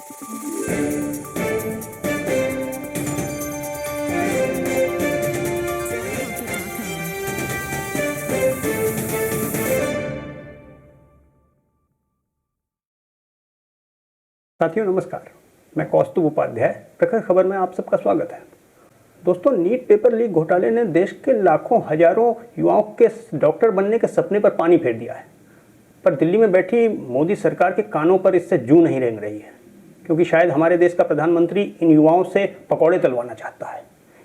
साथियों नमस्कार, मैं कौस्तुभ उपाध्याय प्रखर खबर में आप सबका स्वागत है। दोस्तों, नीट पेपर लीक घोटाले ने देश के लाखों हजारों युवाओं के डॉक्टर बनने के सपने पर पानी फेर दिया है। पर दिल्ली में बैठी मोदी सरकार के कानों पर इससे जूं नहीं रेंग रही है, क्योंकि शायद हमारे देश का प्रधानमंत्री इन युवाओं से पकौड़े तलवाना चाहता है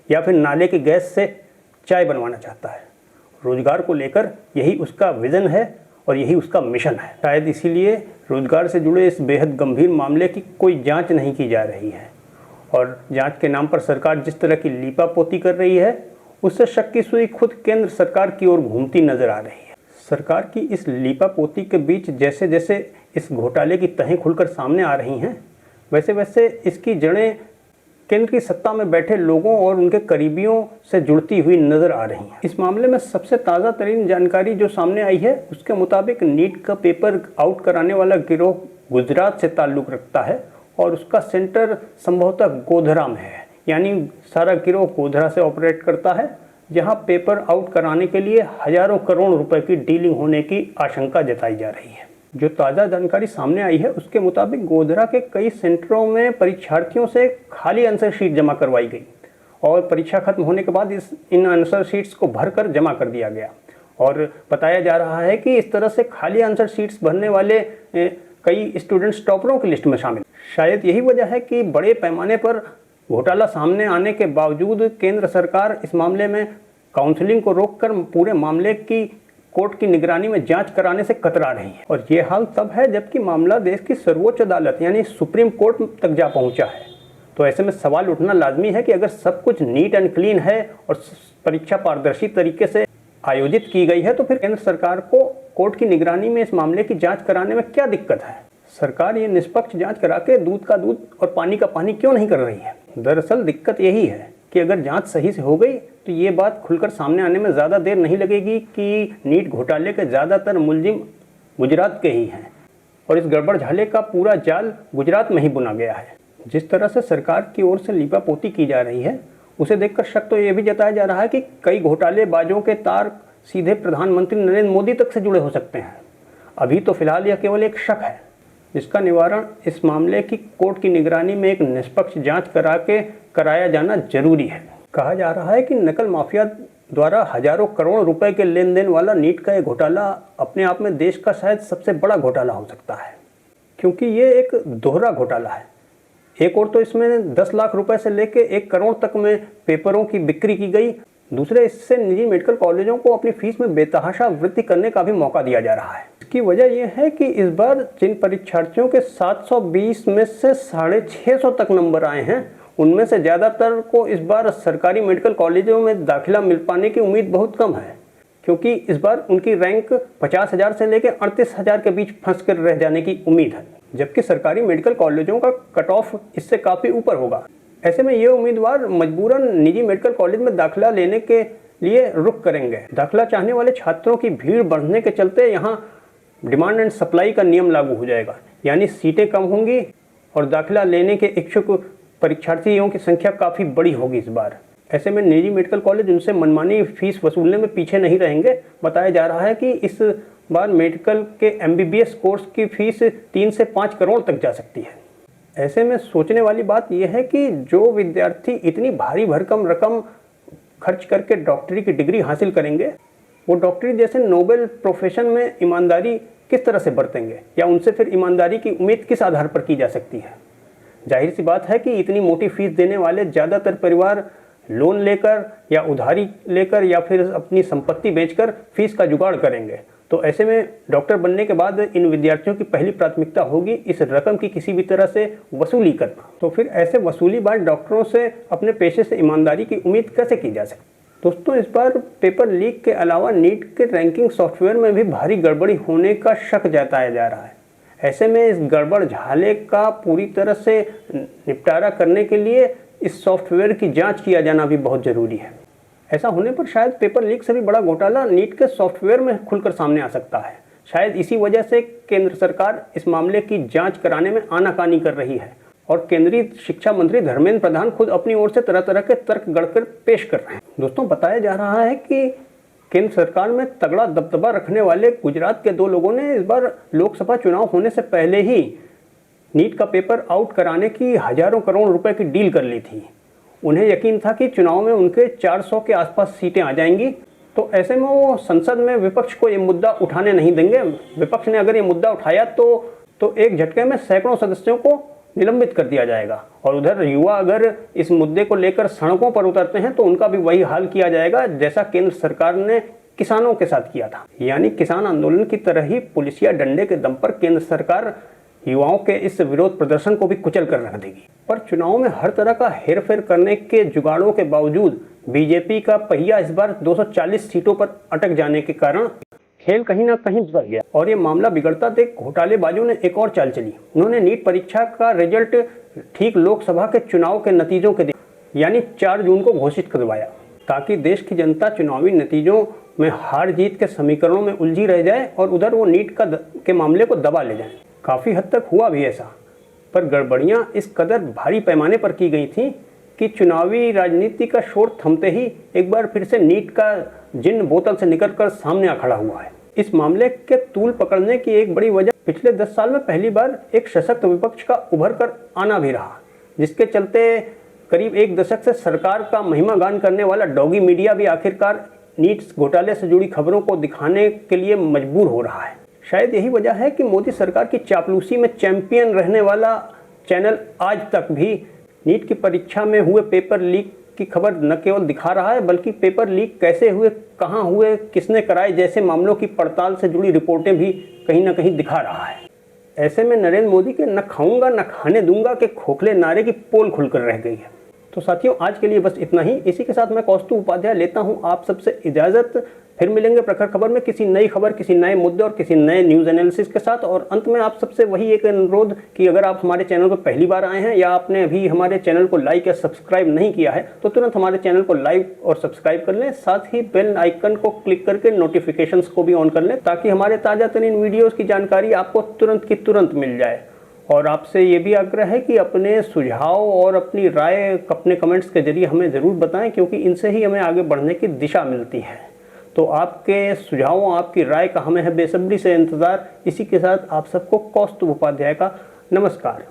या फिर नाले की गैस से चाय बनवाना चाहता है। रोजगार को लेकर यही उसका विजन है और यही उसका मिशन है। शायद इसीलिए रोजगार से जुड़े इस बेहद गंभीर मामले की कोई जांच नहीं की जा रही है और जांच के नाम पर सरकार जिस तरह की लीपापोती कर रही है, उससे शक की सुई खुद केंद्र सरकार की ओर घूमती नजर आ रही है। सरकार की इस लीपापोती के बीच जैसे जैसे इस घोटाले की तहें खुलकर सामने आ रही हैं, वैसे वैसे इसकी जड़ें केंद्र की सत्ता में बैठे लोगों और उनके करीबियों से जुड़ती हुई नजर आ रही हैं। इस मामले में सबसे ताज़ा तरीन जानकारी जो सामने आई है, उसके मुताबिक नीट का पेपर आउट कराने वाला गिरोह गुजरात से ताल्लुक़ रखता है और उसका सेंटर संभवतः गोधरा में है। यानी सारा गिरोह गोधरा से ऑपरेट करता है, जहां पेपर आउट कराने के लिए हजारों करोड़ रुपए की डीलिंग होने की आशंका जताई जा रही है। जो ताज़ा जानकारी सामने आई है, उसके मुताबिक गोधरा के कई सेंटरों में परीक्षार्थियों से खाली आंसर शीट जमा करवाई गई और परीक्षा खत्म होने के बाद इन आंसर शीट्स को भरकर जमा कर दिया गया। और बताया जा रहा है कि इस तरह से खाली आंसर शीट्स भरने वाले कई स्टूडेंट्स टॉपरों की लिस्ट में शामिल। शायद यही वजह है कि बड़े पैमाने पर घोटाला सामने आने के बावजूद केंद्र सरकार इस मामले में काउंसलिंग को रोककर पूरे मामले की कोर्ट की निगरानी में जांच कराने से कतरा रही है। और ये हाल तब है जबकि मामला देश की सर्वोच्च अदालत यानी सुप्रीम कोर्ट तक जा पहुंचा है। तो ऐसे में सवाल उठना लाजमी है कि अगर सब कुछ नीट एंड क्लीन है और परीक्षा पारदर्शी तरीके से आयोजित की गई है, तो फिर केंद्र सरकार को कोर्ट की निगरानी में इस मामले की जाँच कराने में क्या दिक्कत है? सरकार ये निष्पक्ष जाँच करा के दूध का दूध और पानी का पानी क्यों नहीं कर रही है? दरअसल दिक्कत यही है कि अगर जांच सही से हो गई तो ये बात खुलकर सामने आने में ज़्यादा देर नहीं लगेगी कि नीट घोटाले के ज़्यादातर मुलजिम गुजरात के ही हैं और इस गड़बड़ झाले का पूरा जाल गुजरात में ही बुना गया है। जिस तरह से सरकार की ओर से लीपापोती की जा रही है, उसे देखकर शक तो ये भी जताया जा रहा है कि कई घोटालेबाजों के तार सीधे प्रधानमंत्री नरेंद्र मोदी तक से जुड़े हो सकते हैं। अभी तो फिलहाल यह केवल एक शक है, जिसका निवारण इस मामले की कोर्ट की निगरानी में एक निष्पक्ष जांच कराया जाना जरूरी है। कहा जा रहा है कि नकल माफिया द्वारा हजारों करोड़ रुपए के लेन देन वाला नीट का ये घोटाला अपने आप में देश का शायद सबसे बड़ा घोटाला हो सकता है, क्योंकि ये एक दोहरा घोटाला है। एक और तो इसमें 10 लाख रुपए से लेकर 1 करोड़ तक में पेपरों की बिक्री की गई, दूसरे इससे निजी मेडिकल कॉलेजों को अपनी फीस में बेतहाशा वृद्धि करने का भी मौका दिया जा रहा है। इसकी वजह यह है कि इस बार जिन परीक्षार्थियों के 720 में से 650 तक नंबर आए हैं, उनमें से ज़्यादातर को इस बार सरकारी मेडिकल कॉलेजों में दाखिला मिल पाने की उम्मीद बहुत कम है, क्योंकि इस बार उनकी रैंक 50,000 से लेकर 38,000 के बीच फंस कर रह जाने की उम्मीद है, जबकि सरकारी मेडिकल कॉलेजों का कट ऑफ इससे काफ़ी ऊपर होगा। ऐसे में ये उम्मीदवार मजबूरन निजी मेडिकल कॉलेज में दाखिला लेने के लिए रुख करेंगे। दाखिला चाहने वाले छात्रों की भीड़ बढ़ने के चलते यहाँ डिमांड एंड सप्लाई का नियम लागू हो जाएगा, यानी सीटें कम होंगी और दाखिला लेने के इच्छुक परीक्षार्थियों की संख्या काफ़ी बड़ी होगी इस बार। ऐसे में निजी मेडिकल कॉलेज उनसे मनमानी फीस वसूलने में पीछे नहीं रहेंगे। बताया जा रहा है कि इस बार मेडिकल के MBBS कोर्स की फीस 3 से 5 करोड़ तक जा सकती है। ऐसे में सोचने वाली बात यह है कि जो विद्यार्थी इतनी भारी भरकम रकम खर्च करके डॉक्टरी की डिग्री हासिल करेंगे, वो डॉक्टरी जैसे नोबेल प्रोफेशन में ईमानदारी किस तरह से बरतेंगे, या उनसे फिर ईमानदारी की उम्मीद किस आधार पर की जा सकती है? जाहिर सी बात है कि इतनी मोटी फीस देने वाले ज़्यादातर परिवार लोन लेकर या उधारी लेकर या फिर अपनी संपत्ति बेचकर फीस का जुगाड़ करेंगे। तो ऐसे में डॉक्टर बनने के बाद इन विद्यार्थियों की पहली प्राथमिकता होगी इस रकम की किसी भी तरह से वसूली करना। तो फिर ऐसे वसूलीबाज डॉक्टरों से अपने पेशे से ईमानदारी की उम्मीद कैसे की जा सकती? दोस्तों, इस बार पेपर लीक के अलावा नीट के रैंकिंग सॉफ्टवेयर में भी भारी गड़बड़ी होने का शक जताया जा रहा है। ऐसे में इस गड़बड़ झाले का पूरी तरह से निपटारा करने के लिए इस सॉफ्टवेयर की जांच किया जाना भी बहुत ज़रूरी है। ऐसा होने पर शायद पेपर लीक से भी बड़ा घोटाला नीट के सॉफ्टवेयर में खुलकर सामने आ सकता है। शायद इसी वजह से केंद्र सरकार इस मामले की जांच कराने में आनाकानी कर रही है और केंद्रीय शिक्षा मंत्री धर्मेंद्र प्रधान खुद अपनी ओर से तरह तरह के तर्क गढ़कर पेश कर रहे हैं। दोस्तों, बताया जा रहा है कि केंद्र सरकार में तगड़ा दबदबा रखने वाले गुजरात के 2 लोगों ने इस बार लोकसभा चुनाव होने से पहले ही नीट का पेपर आउट कराने की हजारों करोड़ रुपए की डील कर ली थी। उन्हें यकीन था कि चुनाव में उनके 400 के आसपास सीटें आ जाएंगी, तो ऐसे में वो संसद में विपक्ष को ये मुद्दा उठाने नहीं देंगे। विपक्ष ने अगर ये मुद्दा उठाया तो एक झटके में सैकड़ों सदस्यों को निलंबित कर दिया जाएगा। और उधर युवा अगर इस मुद्दे को लेकर सड़कों पर उतरते हैं तो उनका भी वही हाल किया जाएगा जैसा केंद्र सरकार ने किसानों के साथ किया था। यानी किसान आंदोलन की तरह ही पुलिसिया डंडे के दम पर केंद्र सरकार युवाओं के इस विरोध प्रदर्शन को भी कुचल कर रख देगी। पर चुनाव में हर तरह का हेरफेर करने के जुगाड़ों के बावजूद बीजेपी का पहिया इस बार 240 सीटों पर अटक जाने के कारण खेल कहीं ना कहीं बिगड़ गया। और ये मामला बिगड़ता देख घोटालेबाजों ने एक और चाल चली। उन्होंने नीट परीक्षा का रिजल्ट ठीक लोकसभा के चुनाव के नतीजों के दिन यानी 4 जून को घोषित करवाया, ताकि देश की जनता चुनावी नतीजों में हार जीत के समीकरणों में उलझी रह जाए और उधर वो नीट के मामले को दबा ले जाए। काफ़ी हद तक हुआ भी ऐसा, पर गड़बड़ियां इस कदर भारी पैमाने पर की गई थी कि चुनावी राजनीति का शोर थमते ही एक बार फिर से नीट का जिन्न बोतल से निकलकर सामने आ खड़ा हुआ है। इस मामले के तूल पकड़ने की एक बड़ी वजह पिछले 10 साल में पहली बार एक सशक्त विपक्ष का उभर कर आना भी रहा, जिसके चलते करीब 1 दशक से सरकार का महिमा गान करने वाला डॉगी मीडिया भी आखिरकार नीट घोटाले से जुड़ी खबरों को दिखाने के लिए मजबूर हो रहा है। शायद यही वजह है कि मोदी सरकार की चापलूसी में चैंपियन रहने वाला चैनल आज तक भी नीट की परीक्षा में हुए पेपर लीक की खबर न केवल दिखा रहा है, बल्कि पेपर लीक कैसे हुए, कहां हुए, किसने कराए जैसे मामलों की पड़ताल से जुड़ी रिपोर्टें भी कहीं ना कहीं दिखा रहा है। ऐसे में नरेंद्र मोदी के न खाऊंगा न खाने दूंगा के खोखले नारे की पोल खुलकर रह गई है। तो साथियों, आज के लिए बस इतना ही। इसी के साथ मैं कौस्तुभ उपाध्याय लेता हूं आप सबसे इजाजत। फिर मिलेंगे प्रखर खबर में किसी नई खबर, किसी नए मुद्दे और किसी नए न्यूज़ एनालिसिस के साथ। और अंत में आप सबसे वही एक अनुरोध कि अगर आप हमारे चैनल पर पहली बार आए हैं या आपने अभी हमारे चैनल को लाइक या सब्सक्राइब नहीं किया है तो तुरंत हमारे चैनल को लाइक और सब्सक्राइब कर लें। साथ ही बेल आइकन को क्लिक करके नोटिफिकेशंस को भी ऑन कर लें, ताकि हमारे ताज़ा तरीन वीडियोज़ की जानकारी आपको तुरंत की तुरंत मिल जाए। और आपसे ये भी आग्रह है कि अपने सुझाव और अपनी राय अपने कमेंट्स के जरिए हमें ज़रूर बताएं, क्योंकि इनसे ही हमें आगे बढ़ने की दिशा मिलती है। तो आपके सुझावों, आपकी राय का हमें है बेसब्री से इंतज़ार। इसी के साथ आप सबको कौस्तुभ उपाध्याय का नमस्कार।